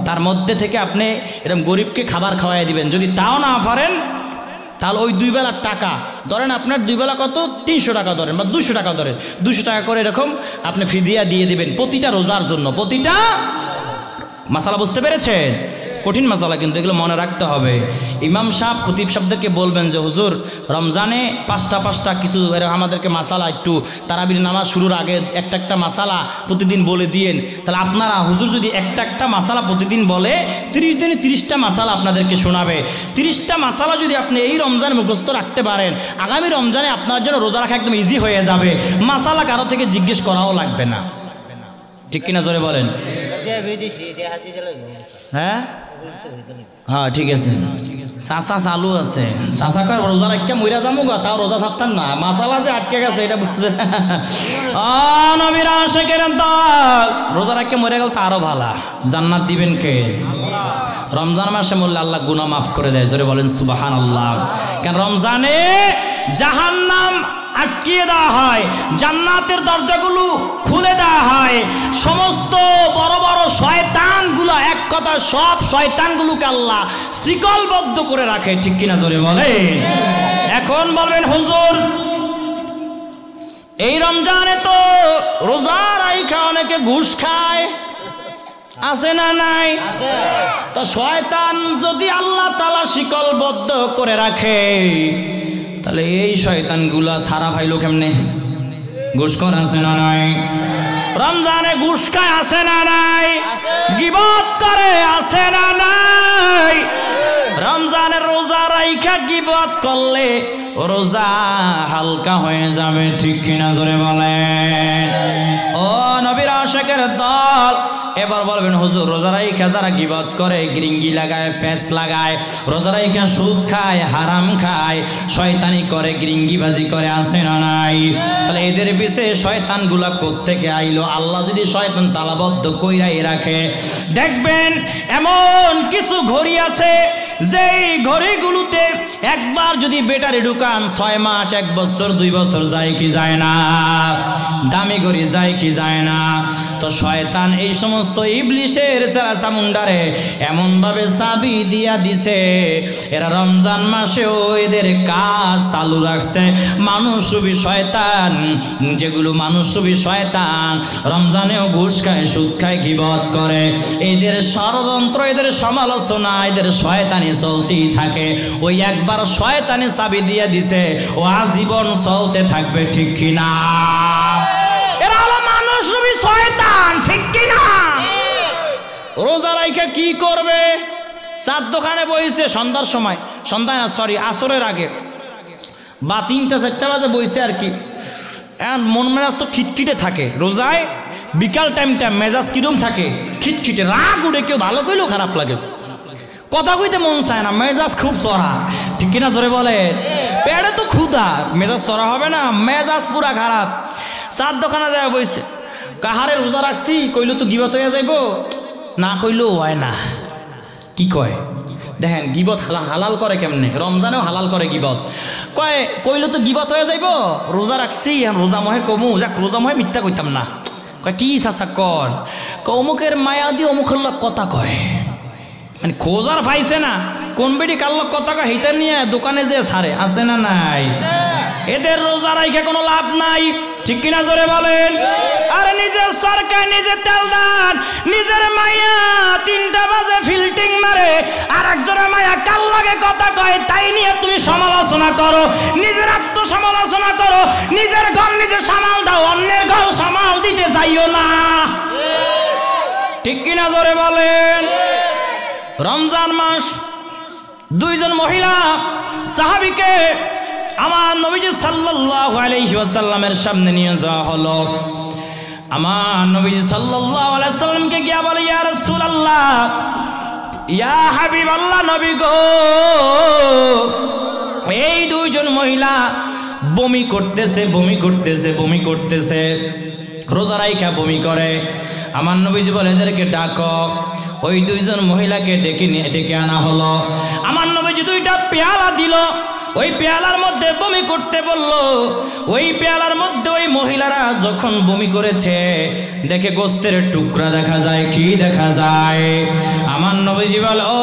তার মধ্যে থেকে আপনি এরকম গরিবকে খাবার খাওয়াই দিবেন। যদি তাও না পারেন তাহলে ওই 2 বেলার টাকা ধরেন, আপনার 2 বেলা কত, 300 টাকা ধরেন বা 200 টাকা ধরেন, 200 টাকা করে এরকম আপনি ফিদিয়া দিয়ে দিবেন প্রতিটা রোজার জন্য, প্রতিটা। মাসালা বুঝতে পেরেছেন? কঠিন মাসালা, কিন্তু এগুলো মনে রাখতে হবে। ইমাম সাহেব, খতিব সাহেবদেরকে বলবেন যে হুজুর রমজানে 5টা কিছু আমাদেরকে মাসালা একটু তারাবির নামাজ শুরুর আগে একটা মাসালা প্রতিদিন বলে দিয়েন। তাহলে আপনারা হুজুর যদি একটা মাসালা প্রতিদিন বলে 30 দিনে 30টা মাসালা আপনাদেরকে শোনাবে। 30টা মাসালা যদি আপনি এই রমজানে মুখস্থ রাখতে পারেন, আগামী রমজানে আপনার জন্য রোজা রাখা একদম ইজি হয়ে যাবে, মাসালা কারো থেকে জিজ্ঞেস করাও লাগবে না। ঠিক কিনা জোরে বলেন? হ্যাঁ হ্যাঁ, ঠিক আছে। চাষা চালু আছে, চাষা কয় রোজা রাখতে মইরা যাবো গা, তাও রোজা থাকতাম না, মাসালা যে আটকে গেছে এটা বুঝছে। নবীর আশিকের দল রোজা রাখতে মরে গেল তো আরো ভালা, জান্নাত দিবেন কে? রমজান মাসে মরলে আল্লাহ গুনাহ মাফ করে দেয়, জোরে বলেন সুবহানাল্লাহ। কারণ রমজানে জাহান্নাম আটকিয়ে দেওয়া হয়, জান্নাতের দরজাগুলো খুলে দেওয়া হয়, সমস্ত বড় বড় শয়তানগুলো, এক কথা সব শয়তানগুলোকে আল্লাহ শিকলবদ্ধ করে রাখে। ঠিক কিনা জোরে বলেন? এখন বলবেন হুজুর এই রমজানে তো রোজা রাইখা অনেকে ঘুষ খায়, আছে না নাই? তো শয়তান যদি আল্লাহ তাআলা শিকলবদ্ধ করে রাখে, তাহলে এই শয়তানগুলা ছাড়া পাইলো কেমনে? ঘুষখোর আছে না নাই? রমজানে ঘুষ খায় আছে না নাই? গীবত করে আছে না নাই? রমজানের রোজা রাইখা গীবত করলে রোজা হালকা হয়ে যাবে, ঠিক কিনা জোরে বলেন? ও নবীর আশিকের দল, এবার বলবেন হুজুর রোজা রাইখা যারা গীবত করে, গ্রিঙ্গি লাগায়, প্যাঁচ লাগায়, রোজা রাইখা সুদ খায়, হারাম খায়, শয়তানি করে, গ্রিঙ্গিবাজি করে, আছে না নাই? তাহলে এদের পিছে শয়তানগুলা কোত্থেকে আইলো? আল্লাহ যদি শয়তান তালাবদ্ধ কইরাই রাখে, দেখবেন এমন কিছু ঘড়ি আছে যেই ঘড়িগুলোতে একবার যদি ব্যাটারি ঢুকান 6 মাস, 1 বছর, 2 বছর যায় কি যায় না? দামি ঘড়ি যায় কি যায় না? তো শয়তান এই সমস্ত ইবলিশের চেলা চামুন্ডারে এমন ভাবে চাবি দিয়া দিছে, এরা রমজান মাসেও এদের কাজ চালু রাখছে। মানুষরূপী শয়তান, যেগুলো মানুষরূপী শয়তান রমজানেও ঘুষ খায়, সুদ খায়, গীবত করে, এদের ষড়যন্ত্র, এদের সমালোচনা, এদের শয়তানি চলতেই থাকে। ওই একবার শয়তানি চাবি দিয়া দিছে, ও আজীবন চলতে থাকবে, ঠিক কিনা? এরা হলো মানুষরূপী শয়তান, ঠিক কিনা? রোজা রাইখা কি করবে? চার দোকানে বইছে সন্ধ্যার সময়, সন্ধ্যা না সরি আসরের আগে, বা 3টা-4টা বাজে বইছে আর কি। মন মেজাজ তো খিটখিটে থাকে রোজায়, বিকাল টাইমটা মেজাজ কিরম থাকে? খিটখিটে, রাগ উঠে, কেউ ভালো কইলেও খারাপ লাগে, কথা কইতে মন চায় না, মেজাজ খুব চড়া, ঠিক কিনা জোরে বলে? পেটে তো ক্ষুধা, মেজাজ চড়া হবে না? মেজাজ পুরা খারাপ। চার দোকানে যায় বইছে, কাহারে রোজা রাখছি, কইলো তো গিবত হয়ে যাইব, না কইলেও হয় না। কি কয় দেখেন, গিবত হালাল করে কেমনে? রমজানেও হালাল করে গিবত। কইলো তো গিবত হয়ে যাইব, রোজা রাখছি, রোজা মহে কমু, যাক রোজা মহে মিথ্যা কইতাম না। কয় কি চাচা কর? অমুকের মায়া দিয়ে অমুকের লোক কথা কয়, মানে খোঁজার পাইছে না কোন বেটি কার লোক কথা কয়, হিতার নিয়ে দোকানে যে ছাড়ে, আছে না নাই? এদের রোজা রাইখে কোনো লাভ নাই, ঠিক কিনা জোরে বলেন? আরে নিজের সরকার নিজে তেল দান, নিজের মাইয়া 3টা বাজে ফিল্টিং মারে, আর একজনের মাইয়া কাল লাগে কথা কয়, তাই নিয়ে তুমি সমালোচনা করো, নিজের আত্মসমালোচনা করো, নিজের ঘর নিজে সামাল দাও, অন্যের ঘর সামাল দিতে যাইও না, ঠিক কিনা জোরে বলেন? রমজান মাস 2 জন মহিলা সাহাবীকে আমার নবীজি সাল্লাল্লাহু আলাইহি ওয়াসাল্লামের সামনে নিয়ে যাওয়া হলো। আমার নবীজি সাল্লাল্লাহু আলাইহি ওয়াসাল্লামকে গিয়া বলে, ইয়া রাসূলুল্লাহ, ইয়া হাবিবাল্লাহ, নবী গো, এই 2 জন মহিলা বমি করতেছে, বমি করতেছে, বমি করতেছে, রোজা রাইখা বমি করে। আমার নবীজি বলে, এদেরকে ডাকো। ওই 2 জন মহিলাকে ডেকে আনা হলো। আমার নবীজি 2টা পেয়ালা দিল, ওই পেয়ালার মধ্যে বমি করতে বলল। ওই পেয়ালার মধ্যে ওই মহিলারা যখন বমি করেছে, দেখে গোস্তের টুকরা দেখা যায়। কি দেখা যায়? আমার নবীজি বলে, ও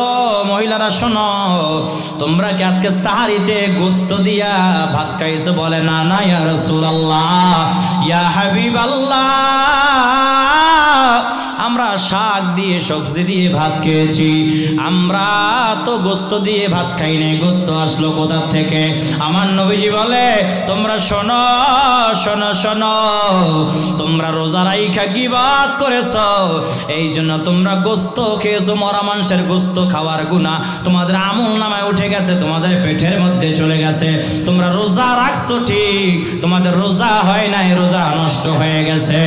মহিলারা শোনো, তোমরা কি আজকে সাহারিতে গোস্ত দিয়া ভাত খাইছো? বলে, না না ইয়া রাসূলুল্লাহ, ইয়া হাবিবাল্লাহ, আমরা শাক দিয়ে সবজি দিয়ে ভাত খেয়েছি, আমরা তো গোস্ত দিয়ে ভাত খাই নাই, গোস্ত আসলো কোথা থেকে? আমার নবীজি বলে, তোমরা শোনো শোনো শোনো, তোমরা রোজা রাইখা গীবত করেছো, এই জন্য তোমরা গোস্ত খেয়েছো, মরা মানুষের গোস্ত খাওয়ার গুনাহ তোমাদের আমল নামায় উঠে গেছে, তোমাদের পেটের মধ্যে চলে গেছে। তোমরা রোজা রাখছো ঠিক, তোমাদের রোজা হয় নাই, রোজা নষ্ট হয়ে গেছে।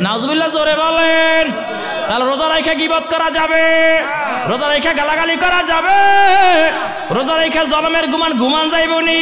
নাউজুবিল্লাহ জোরে বলেন। তাহলে রোজা রাইখা গীবত করা যাবে? রোজা রাইখা গালাগালি করা যাবে? রোজা রাইখা জলমের ঘুমান যাইবনি?